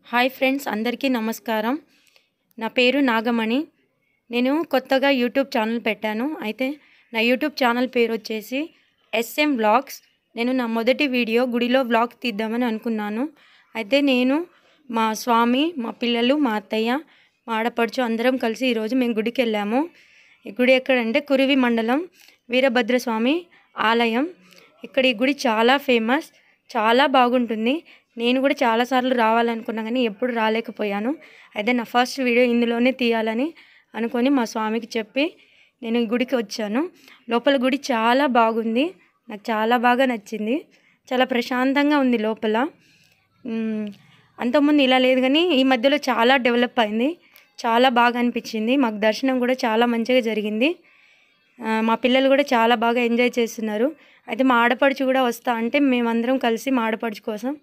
Hi friends, అందరికీ నమస్కారం. నా పేరు నాగమణి. నేను కొత్తగా యూట్యూబ్ ఛానల్ పెట్టాను. అయితే నా యూట్యూబ్ ఛానల్ పేరు వచ్చేసి SM వ్లాగ్స్. నేను నా మొదటి వీడియో గుడిలో వ్లాగ్ తీద్దామని అనుకున్నాను. అయితే నేను, మా స్వామి, మా పిల్లలు, మా అత్తయ్య, మా ఆడపడుచు అందరం కలిసి ఈరోజు మేము గుడికి వెళ్ళాము. ఈ గుడి ఎక్కడంటే కురివి మండలం వీరభద్రస్వామి ఆలయం. ఇక్కడ ఈ గుడి చాలా ఫేమస్, చాలా బాగుంటుంది. నేను కూడా చాలాసార్లు రావాలనుకున్నా కానీ ఎప్పుడు రాలేకపోయాను. అయితే నా ఫస్ట్ వీడియో ఇందులోనే తీయాలని అనుకొని మా స్వామికి చెప్పి నేను ఈ గుడికి వచ్చాను. లోపల గుడి చాలా బాగుంది, నాకు చాలా బాగా నచ్చింది. చాలా ప్రశాంతంగా ఉంది లోపల. అంతకుముందు ఇలా లేదు కానీ ఈ మధ్యలో చాలా డెవలప్ అయింది. చాలా బాగా అనిపించింది. మాకు దర్శనం కూడా చాలా మంచిగా జరిగింది. మా పిల్లలు కూడా చాలా బాగా ఎంజాయ్ చేస్తున్నారు. అయితే మా ఆడపడుచు కూడా వస్తా అంటే మేమందరం కలిసి మా ఆడపడుచు కోసం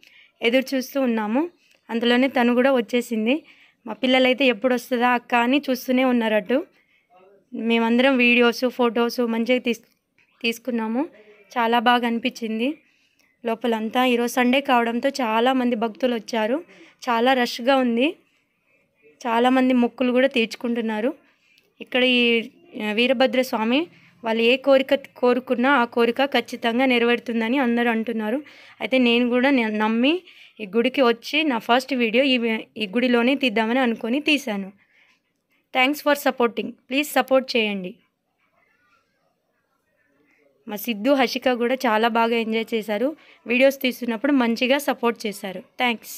ఎదురు చూస్తూ ఉన్నాము. అందులోనే తను కూడా వచ్చేసింది. మా పిల్లలైతే ఎప్పుడు వస్తుందా అక్క అని చూస్తూనే ఉన్నారు. అటు మేమందరం వీడియోస్, ఫొటోస్ మంచిగా తీసుకున్నాము. చాలా బాగా అనిపించింది లోపలంతా. ఈరోజు సండే కావడంతో చాలామంది భక్తులు వచ్చారు. చాలా రష్గా ఉంది. చాలామంది మొక్కులు కూడా తీర్చుకుంటున్నారు. ఇక్కడ ఈ వీరభద్రస్వామి వాళ్ళు ఏ కోరిక కోరుకున్నా ఆ కోరిక ఖచ్చితంగా నెరవేరుతుందని అందరూ అంటున్నారు. అయితే నేను కూడా నమ్మి ఈ గుడికి వచ్చి నా ఫస్ట్ వీడియో ఈ గుడిలోనే తీద్దామని అనుకొని తీశాను. Thanks for supporting. Please support చేయండి. మా సిద్ధు, హషిక కూడా చాలా బాగా ఎంజాయ్ చేశారు. వీడియోస్ తీస్తున్నప్పుడు మంచిగా సపోర్ట్ చేశారు. థ్యాంక్స్.